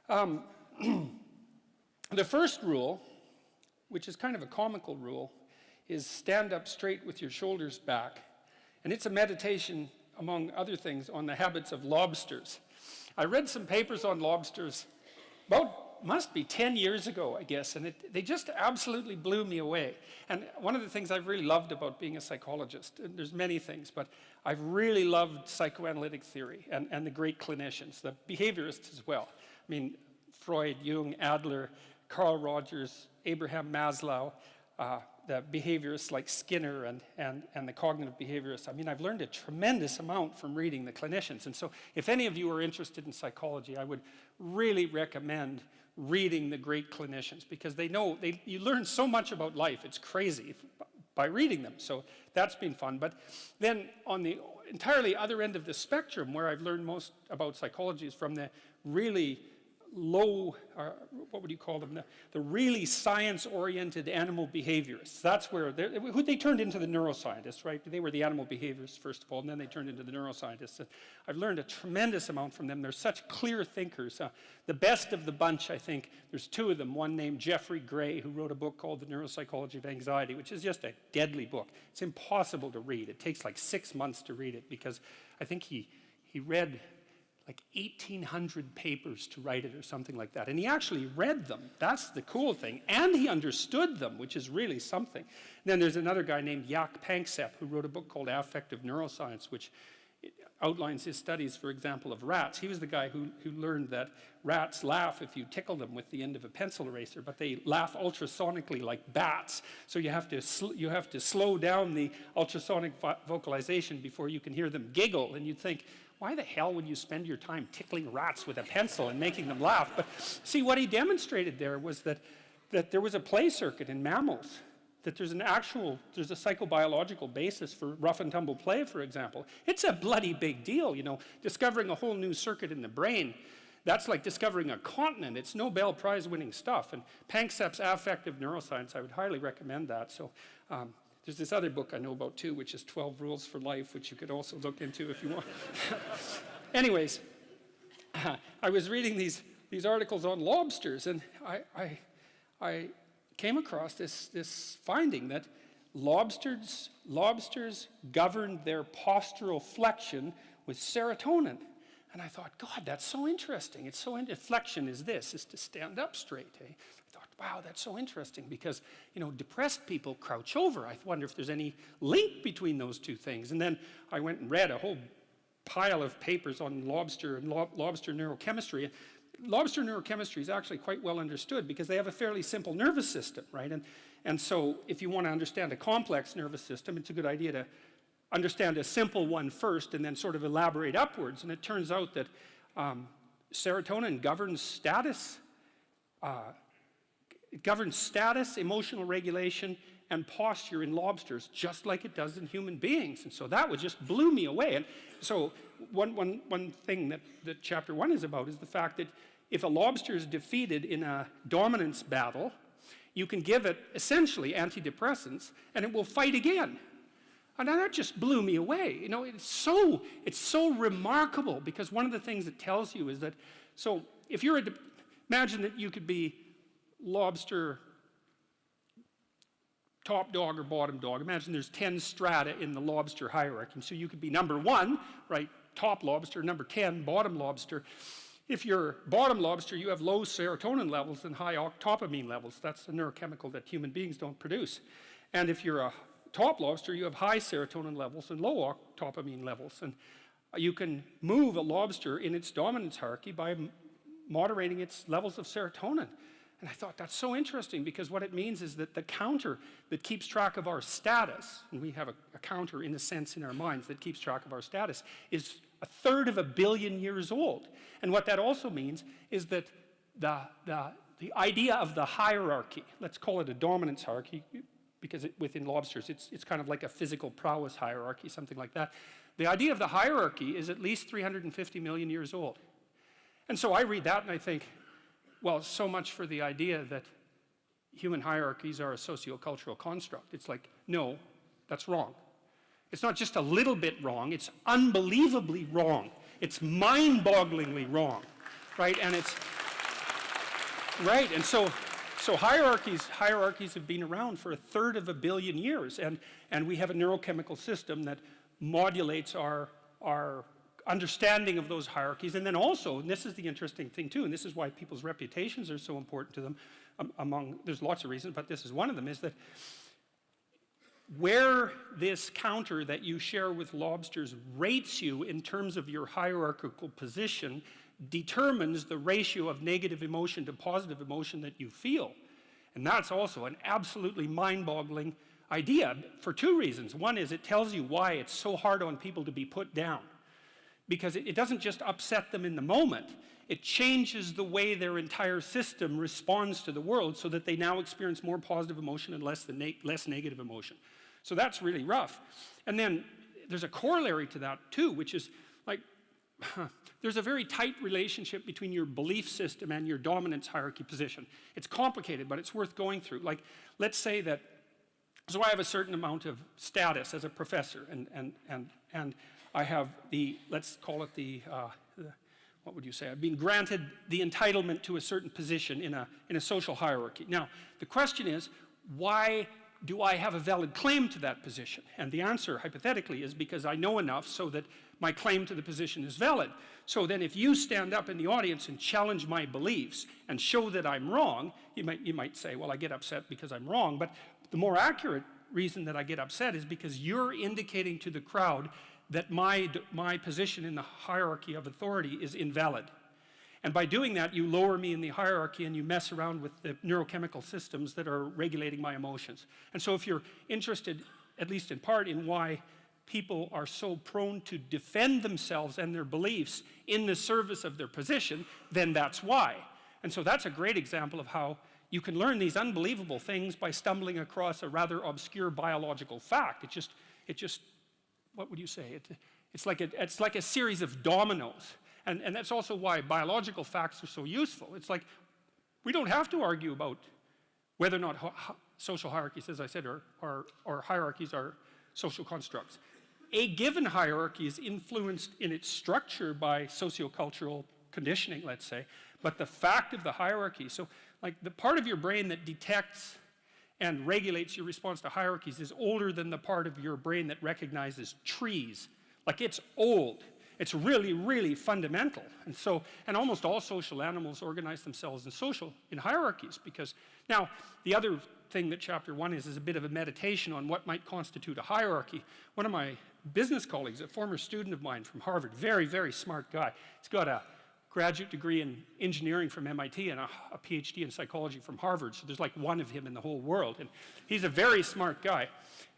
Um, the first rule, which is kind of a comical rule, is stand up straight with your shoulders back. And it's a meditation, among other things, on the habits of lobsters. I read some papers on lobsters must be 10 years ago, I guess, and they just absolutely blew me away. And one of the things I've really loved about being a psychologist, and there's many things, but I've really loved psychoanalytic theory and the great clinicians, the behaviorists as well. I mean, Freud, Jung, Adler, Carl Rogers, Abraham Maslow, the behaviorists like Skinner and the cognitive behaviorists. I mean, I've learned a tremendous amount from reading the clinicians. And so if any of you are interested in psychology, I would really recommend reading the great clinicians, because you learn so much about life. It's crazy by reading them. So that's been fun. But then on the entirely other end of the spectrum, where I've learned most about psychology, is from the really low, what would you call them, the really science-oriented animal behaviorists. That's where they turned into the neuroscientists, right? They were the animal behaviorists, first of all, and then they turned into the neuroscientists. And I've learned a tremendous amount from them. They're such clear thinkers. The best of the bunch, I think, there's two of them. One named Jeffrey Gray, who wrote a book called The Neuropsychology of Anxiety, which is just a deadly book. It's impossible to read. It takes like 6 months to read it, because I think he read like 1,800 papers to write it or something like that. And he actually read them. That's the cool thing. And he understood them, which is really something. And then there's another guy named Jaak Panksepp, who wrote a book called Affective Neuroscience, which outlines his studies, for example, of rats. He was the guy who learned that rats laugh if you tickle them with the end of a pencil eraser, but they laugh ultrasonically like bats. So you have to slow down the ultrasonic vocalization before you can hear them giggle. And you'd think, why the hell would you spend your time tickling rats with a pencil and making them laugh? But see, what he demonstrated there was that there was a play circuit in mammals, that there's a psychobiological basis for rough and tumble play, for example. It's a bloody big deal, you know, discovering a whole new circuit in the brain. That's like discovering a continent. It's Nobel Prize winning stuff. And Panksepp's Affective Neuroscience, I would highly recommend that. So there's this other book I know about too, which is 12 Rules for Life, which you could also look into if you want. Anyways, I was reading these articles on lobsters, and I came across this finding that lobsters governed their postural flexion with serotonin. And I thought, God, that's so interesting. It's so flexion is to stand up straight. Eh? I thought, wow, that's so interesting, because, you know, depressed people crouch over. I wonder if there's any link between those two things. And then I went and read a whole pile of papers on lobster and lobster neurochemistry. Lobster neurochemistry is actually quite well understood, because they have a fairly simple nervous system, right? And so if you want to understand a complex nervous system, it's a good idea to understand a simple one first and then sort of elaborate upwards. And it turns out that serotonin governs status, emotional regulation, and posture in lobsters, just like it does in human beings. And so that just blew me away. And so one thing that chapter 1 is about is the fact that if a lobster is defeated in a dominance battle, you can give it essentially antidepressants, and it will fight again. And that just blew me away. You know, it's so remarkable, because one of the things it tells you is that, so if you're imagine that you could be lobster top dog or bottom dog. Imagine there's 10 strata in the lobster hierarchy. So you could be number 1, right, top lobster, number 10, bottom lobster. If you're bottom lobster, you have low serotonin levels and high octopamine levels. That's a neurochemical that human beings don't produce. And if you're a top lobster, you have high serotonin levels and low octopamine levels. And you can move a lobster in its dominance hierarchy by moderating its levels of serotonin. And I thought, that's so interesting, because what it means is that the counter that keeps track of our status, and we have a counter in a sense in our minds that keeps track of our status, is 1/3 of a billion years old. And what that also means is that the idea of the hierarchy, let's call it a dominance hierarchy, because within lobsters it's kind of like a physical prowess hierarchy, something like that. The idea of the hierarchy is at least 350 million years old. And so I read that and I think, well, so much for the idea that human hierarchies are a sociocultural construct. It's like, no, that's wrong. It's not just a little bit wrong, it's unbelievably wrong. It's mind-bogglingly wrong, right? And Right, and so hierarchies have been around for 1/3 of a billion years, and we have a neurochemical system that modulates our understanding of those hierarchies. And then also, and this is the interesting thing too, and this is why people's reputations are so important to them, there's lots of reasons, but this is one of them, is that where this counter that you share with lobsters rates you in terms of your hierarchical position determines the ratio of negative emotion to positive emotion that you feel. And that's also an absolutely mind-boggling idea for two reasons. One is it tells you why it's so hard on people to be put down. Because it doesn't just upset them in the moment, it changes the way their entire system responds to the world so that they now experience more positive emotion and less negative emotion. So that's really rough. And then there's a corollary to that too, which is like, there's a very tight relationship between your belief system and your dominance hierarchy position. It's complicated, but it's worth going through. Like, let's say that, so I have a certain amount of status as a professor, and I have the, let's call it the what would you say? I've been granted the entitlement to a certain position in a social hierarchy. Now, the question is, why do I have a valid claim to that position? And the answer, hypothetically, is because I know enough so that my claim to the position is valid. So then if you stand up in the audience and challenge my beliefs and show that I'm wrong, you might say, well, I get upset because I'm wrong, but the more accurate reason that I get upset is because you're indicating to the crowd that my position in the hierarchy of authority is invalid. And by doing that, you lower me in the hierarchy and you mess around with the neurochemical systems that are regulating my emotions. And so if you're interested, at least in part, in why people are so prone to defend themselves and their beliefs in the service of their position, then that's why. And so that's a great example of how you can learn these unbelievable things by stumbling across a rather obscure biological fact. It just what would you say? It's like a series of dominoes. And that's also why biological facts are so useful. It's like, we don't have to argue about whether or not social hierarchies, as I said, or hierarchies are social constructs. A given hierarchy is influenced in its structure by sociocultural conditioning, let's say, but the fact of the hierarchy, so like the part of your brain that detects and regulates your response to hierarchies is older than the part of your brain that recognizes trees. Like, it's old. It's really, really fundamental. And so, and almost all social animals organize themselves in hierarchies, because now the other thing that chapter 1 is a bit of a meditation on what might constitute a hierarchy. One of my business colleagues, a former student of mine from Harvard, very, very smart guy. He's got a graduate degree in engineering from MIT and a PhD in psychology from Harvard, so there's like one of him in the whole world. And he's a very smart guy.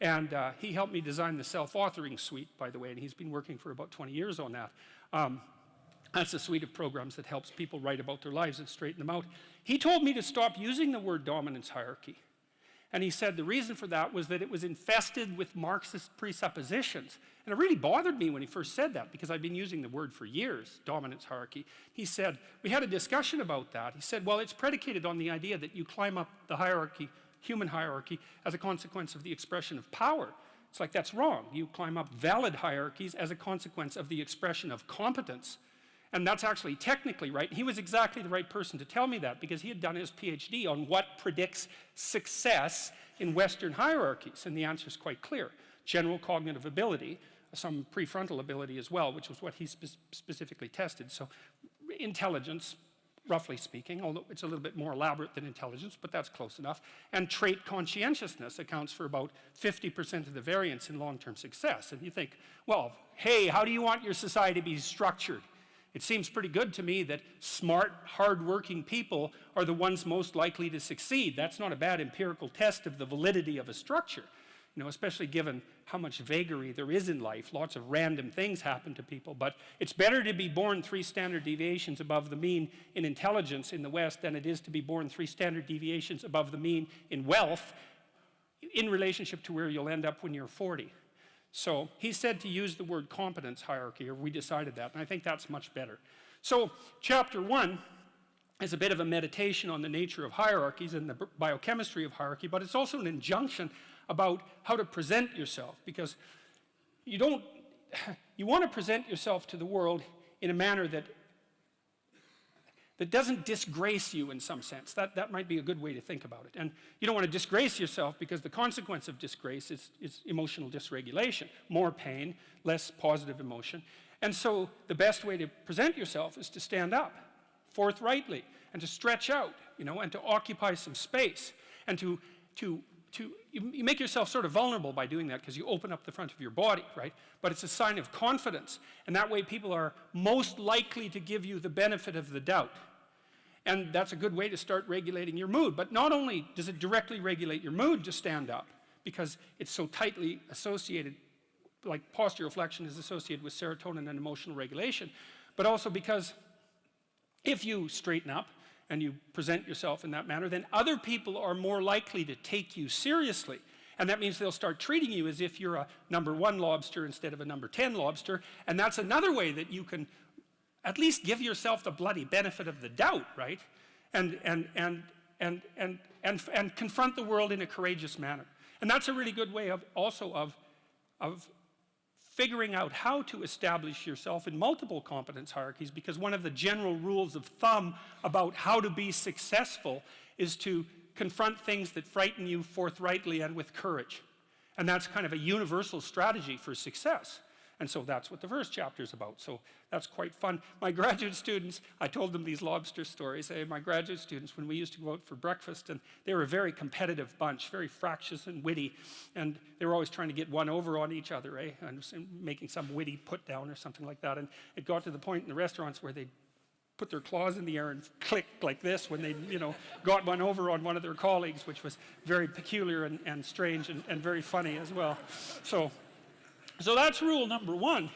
And he helped me design the self-authoring suite, by the way, and he's been working for about 20 years on that. That's a suite of programs that helps people write about their lives and straighten them out. He told me to stop using the word dominance hierarchy. And he said the reason for that was that it was infested with Marxist presuppositions. And it really bothered me when he first said that, because I've been using the word for years, dominance hierarchy. He said, we had a discussion about that. He said, well, it's predicated on the idea that you climb up the hierarchy, human hierarchy, as a consequence of the expression of power. It's like, that's wrong. You climb up valid hierarchies as a consequence of the expression of competence. And that's actually technically right. He was exactly the right person to tell me that, because he had done his PhD on what predicts success in Western hierarchies. And the answer is quite clear. General cognitive ability, some prefrontal ability as well, which was what he specifically tested. So intelligence, roughly speaking, although it's a little bit more elaborate than intelligence, but that's close enough. And trait conscientiousness accounts for about 50% of the variance in long-term success. And you think, well, hey, how do you want your society to be structured? It seems pretty good to me that smart, hard-working people are the ones most likely to succeed. That's not a bad empirical test of the validity of a structure, you know, especially given how much vagary there is in life. Lots of random things happen to people, but it's better to be born 3 standard deviations above the mean in intelligence in the West than it is to be born 3 standard deviations above the mean in wealth in relationship to where you'll end up when you're 40. So he said to use the word competence hierarchy, or we decided that, and I think that's much better. So chapter 1 is a bit of a meditation on the nature of hierarchies and the biochemistry of hierarchy, but it's also an injunction about how to present yourself, because you want to present yourself to the world in a manner that doesn't disgrace you in some sense. That might be a good way to think about it. And you don't want to disgrace yourself, because the consequence of disgrace is emotional dysregulation. More pain, less positive emotion. And so the best way to present yourself is to stand up forthrightly and to stretch out, you know, and to occupy some space, and you make yourself sort of vulnerable by doing that, because you open up the front of your body, right? But it's a sign of confidence, and that way people are most likely to give you the benefit of the doubt. And that's a good way to start regulating your mood. But not only does it directly regulate your mood to stand up, because it's so tightly associated, like postural flexion is associated with serotonin and emotional regulation, but also because if you straighten up and you present yourself in that manner, then other people are more likely to take you seriously. And that means they'll start treating you as if you're a number 1 lobster instead of a number 10 lobster. And that's another way that you can at least give yourself the bloody benefit of the doubt, right? And confront the world in a courageous manner. And that's a really good way of figuring out how to establish yourself in multiple competence hierarchies, because one of the general rules of thumb about how to be successful is to confront things that frighten you forthrightly and with courage. And that's kind of a universal strategy for success. And so that's what the first chapter is about. So that's quite fun. My graduate students, I told them these lobster stories. My graduate students, when we used to go out for breakfast, and they were a very competitive bunch, very fractious and witty, and they were always trying to get one over on each other, and making some witty put down or something like that. And it got to the point in the restaurants where they'd put their claws in the air and click like this when they, you know, got one over on one of their colleagues, which was very peculiar and strange and very funny as well. So that's rule number 1.